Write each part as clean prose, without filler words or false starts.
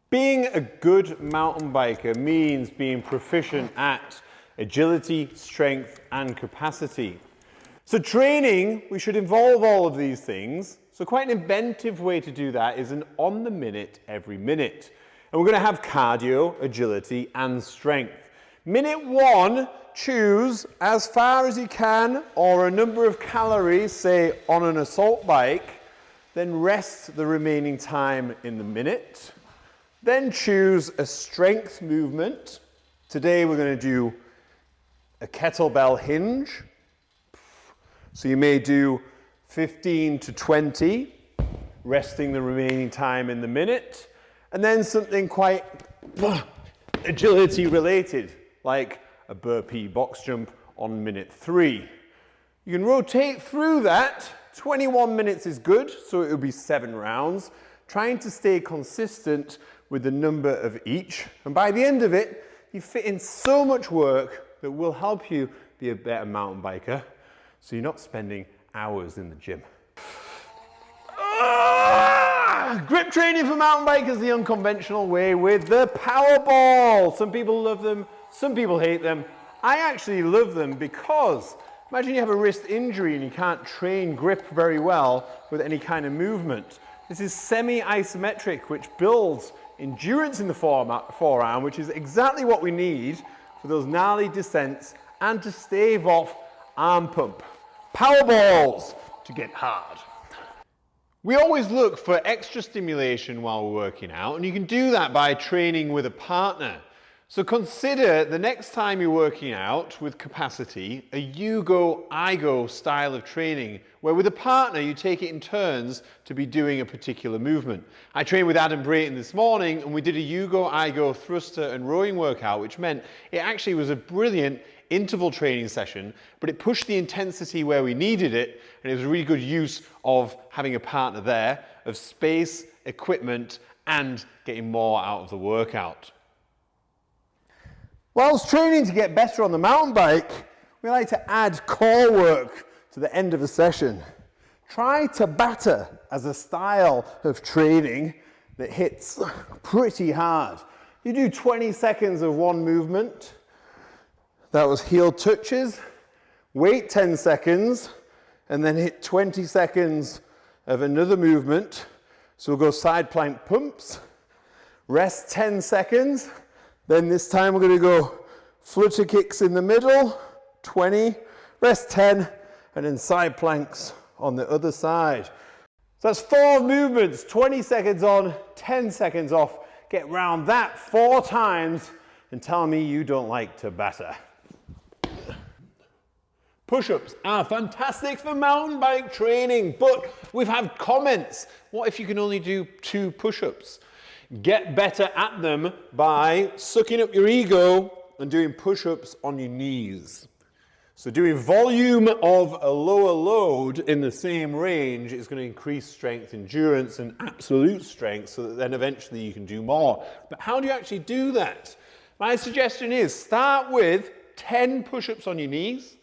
Being a good mountain biker means being proficient at agility, strength, and capacity. So training, we should involve all of these things. So quite an inventive way to do that is an on the minute, every minute. And we're going to have cardio, agility, and strength. Minute 1, choose as far as you can or a number of calories, say on an assault bike, then rest the remaining time in the minute. Then choose a strength movement. Today we're going to do a kettlebell hinge. So you may do 15 to 20, resting the remaining time in the minute. And then something quite agility related, like a burpee box jump on minute 3. You can rotate through that. 21 minutes is good, so it will be 7 rounds. Trying to stay consistent with the number of each. And by the end of it, you fit in so much work that will help you be a better mountain biker, so you're not spending hours in the gym. Grip training for mountain bikers the unconventional way with the power ball. Some people love them, some people hate them. I actually love them because imagine you have a wrist injury and you can't train grip very well with any kind of movement. This is semi-isometric, which builds endurance in the forearm, which is exactly what we need for those gnarly descents and to stave off arm pump. Power balls to get hard. We always look for extra stimulation while we're working out, and you can do that by training with a partner. So consider the next time you're working out with capacity, a YouGoIGo style of training, where with a partner you take it in turns to be doing a particular movement. I trained with Adam Brayton this morning and we did a YouGoIGo thruster and rowing workout, which meant it actually was a brilliant interval training session, but it pushed the intensity where we needed it, and it was a really good use of having a partner there, of space, equipment, and getting more out of the workout. Whilst training to get better on the mountain bike, we like to add core work to the end of a session. Try Tabata as a style of training that hits pretty hard. You do 20 seconds of one movement. That was heel touches. Wait 10 seconds and then hit 20 seconds of another movement. So we'll go side plank pumps. Rest 10 seconds. Then this time we're going to go flutter kicks in the middle, 20, rest 10, and then side planks on the other side. So that's 4 movements, 20 seconds on, 10 seconds off. Get round that 4 times and tell me you don't like Tabata. Push-ups are fantastic for mountain bike training, but we've had comments. What if you can only do 2 push-ups? Get better at them by sucking up your ego and doing push-ups on your knees. So doing volume of a lower load in the same range is going to increase strength, endurance, and absolute strength so that then eventually you can do more. But how do you actually do that? My suggestion is start with 10 push-ups on your knees,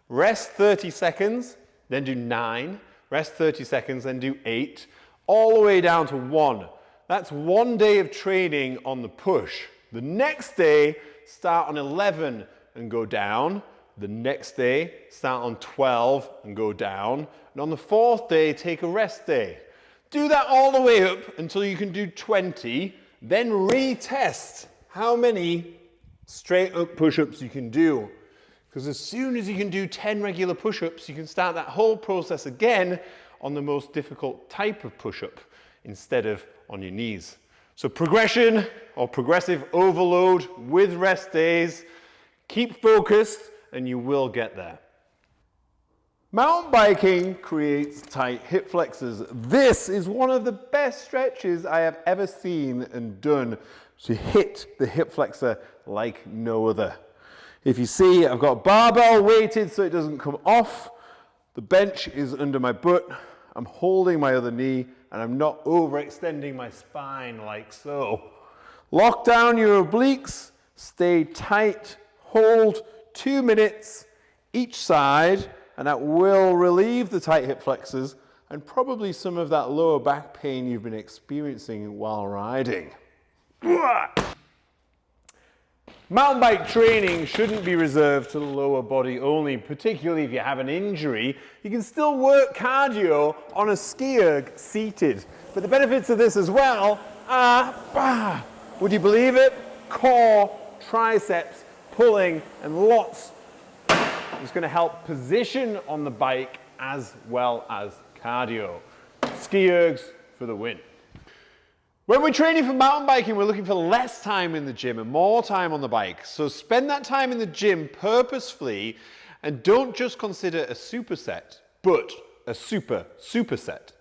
rest 30 seconds, then do 9, rest 30 seconds, then do 8, all the way down to 1. That's 1 day of training on the push. The next day, start on 11 and go down. The next day, start on 12 and go down. And on the 4th day, take a rest day. Do that all the way up until you can do 20, then retest how many straight up push-ups you can do. Because as soon as you can do 10 regular push-ups, you can start that whole process again on the most difficult type of push-up instead of on your knees. So progression or progressive overload with rest days. Keep focused and you will get there. Mountain biking creates tight hip flexors. This is one of the best stretches I have ever seen and done to hit the hip flexor like no other. If you see, I've got barbell weighted so it doesn't come off. The bench is under my butt. I'm holding my other knee and I'm not overextending my spine like so. Lock down your obliques, stay tight, hold 2 minutes each side, and that will relieve the tight hip flexors and probably some of that lower back pain you've been experiencing while riding. Mountain bike training shouldn't be reserved to the lower body only, particularly if you have an injury. You can still work cardio on a ski erg seated. But the benefits of this as well are, would you believe it? Core, triceps, pulling, and lots. It's going to help position on the bike as well as cardio. Ski ergs for the win. When we're training for mountain biking, we're looking for less time in the gym and more time on the bike. So spend that time in the gym purposefully and don't just consider a superset, but a superset.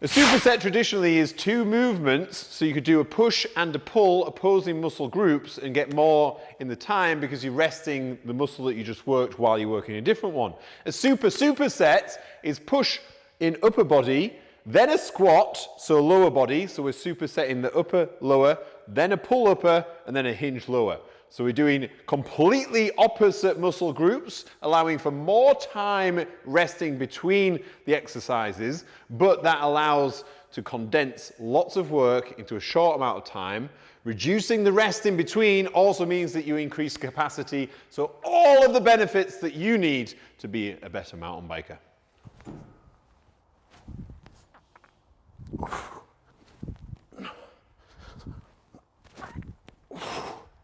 A superset traditionally is 2 movements, so you could do a push and a pull opposing muscle groups and get more in the time because you're resting the muscle that you just worked while you're working a different one. A superset is push in upper body, then a squat, so lower body, so we're supersetting the upper, lower, then a pull upper, and then a hinge lower. So we're doing completely opposite muscle groups, allowing for more time resting between the exercises, but that allows to condense lots of work into a short amount of time. Reducing the rest in between also means that you increase capacity, so all of the benefits that you need to be a better mountain biker.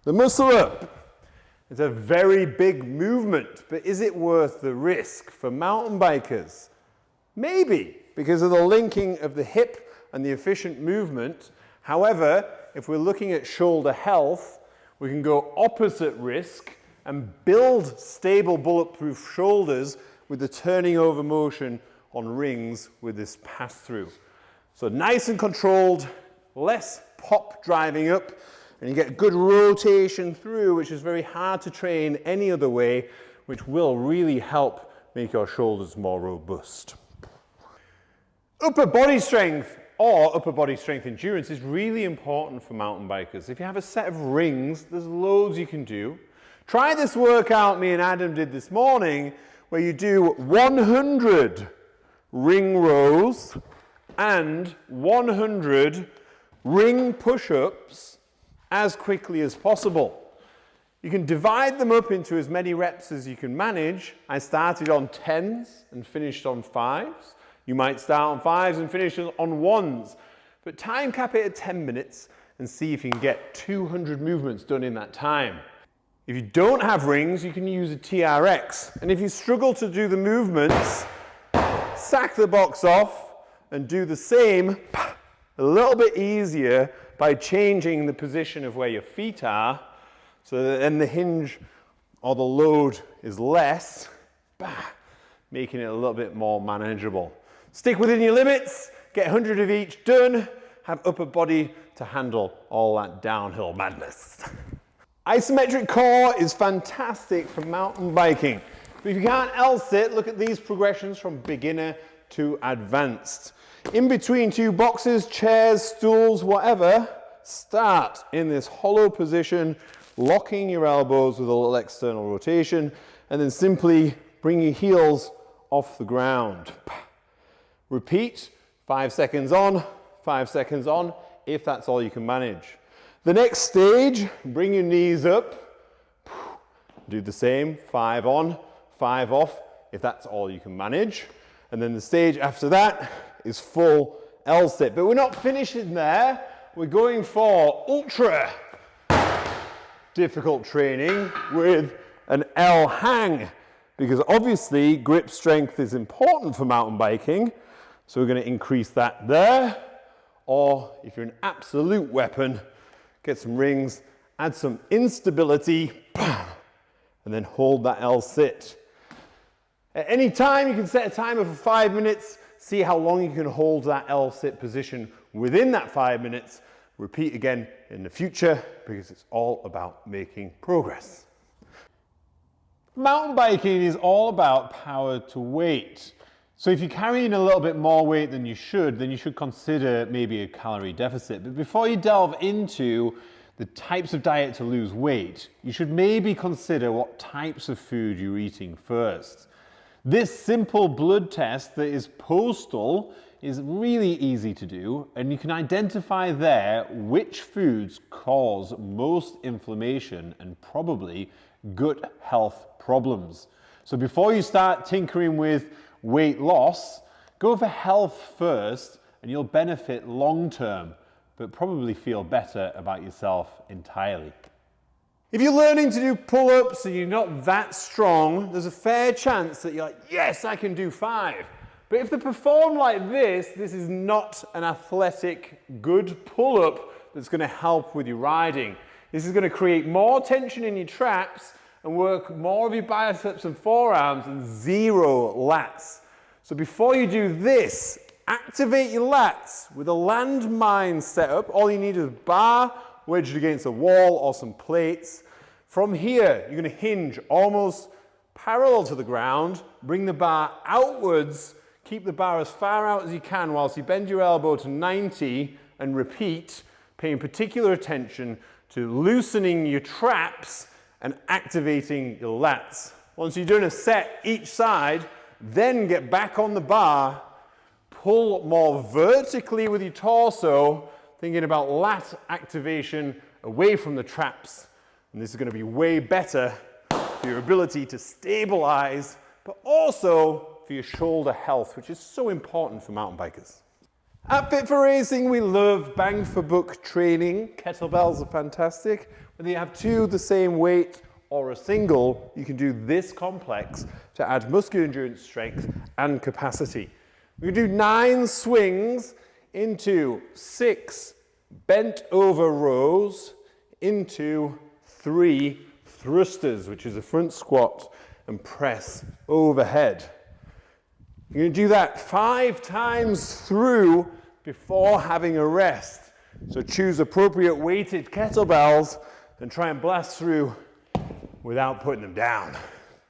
The muscle up. It's a very big movement, but is it worth the risk for mountain bikers? Maybe, because of the linking of the hip and the efficient movement. However, if we're looking at shoulder health, we can go opposite risk and build stable bulletproof shoulders with the turning over motion on rings with this pass-through. So nice and controlled, less pop driving up, and you get good rotation through, which is very hard to train any other way, which will really help make your shoulders more robust. Upper body strength or upper body strength endurance is really important for mountain bikers. If you have a set of rings, there's loads you can do. Try this workout me and Adam did this morning, where you do 100 ring rows and 100 ring push-ups as quickly as possible. You can divide them up into as many reps as you can manage. I started on 10s and finished on 5s. You might start on 5s and finish on 1s, but time cap it at 10 minutes and see if you can get 200 movements done in that time. If you don't have rings, you can use a TRX, and if you struggle to do the movements, sack the box off and do the same a little bit easier by changing the position of where your feet are, so that then the hinge or the load is less, making it a little bit more manageable. Stick within your limits, get 100 of each done, have upper body to handle all that downhill madness. Isometric core is fantastic for mountain biking. But if you can't L-sit, look at these progressions from beginner to advanced. In between 2 boxes, chairs, stools, whatever, start in this hollow position, locking your elbows with a little external rotation, and then simply bring your heels off the ground. Repeat, 5 seconds on, 5 seconds on, if that's all you can manage. The next stage, bring your knees up, do the same, 5 on, 5 off, if that's all you can manage. And then the stage after that is full L-sit. But we're not finishing there. We're going for ultra difficult training with an L hang, because obviously grip strength is important for mountain biking. So we're going to increase that there. Or if you're an absolute weapon, get some rings, add some instability, and then hold that L-sit. At any time, you can set a timer for 5 minutes, see how long you can hold that L-sit position within that 5 minutes. Repeat again in the future, because it's all about making progress. Mountain biking is all about power to weight. So if you're carrying a little bit more weight than you should, then you should consider maybe a calorie deficit. But before you delve into the types of diet to lose weight, you should maybe consider what types of food you're eating first. This simple blood test that is postal is really easy to do, and you can identify there which foods cause most inflammation and probably gut health problems. So before you start tinkering with weight loss, go for health first and you'll benefit long term, but probably feel better about yourself entirely. If you're learning to do pull-ups and you're not that strong, there's a fair chance that you're like, yes, I can do 5. But if they perform like this is not an athletic, good pull-up that's going to help with your riding. This is going to create more tension in your traps and work more of your biceps and forearms and 0 lats. So before you do this, activate your lats with a Landmines setup. All you need is a bar wedged against a wall or some plates. From here, you're going to hinge almost parallel to the ground, bring the bar outwards, keep the bar as far out as you can whilst you bend your elbow to 90 and repeat, paying particular attention to loosening your traps and activating your lats. Once you're doing a set each side, then get back on the bar, pull more vertically with your torso, thinking about lat activation away from the traps. And this is going to be way better for your ability to stabilize, but also for your shoulder health, which is so important for mountain bikers. At Fit for Racing, we love bang for buck training. Kettlebells are fantastic. Whether you have 2 the same weight or a single, you can do this complex to add muscular endurance, strength, and capacity. We can do 9 swings into 6 bent over rows into 3 thrusters, which is a front squat and press overhead. You're going to do that 5 times through before having a rest. So choose appropriate weighted kettlebells and try and blast through without putting them down.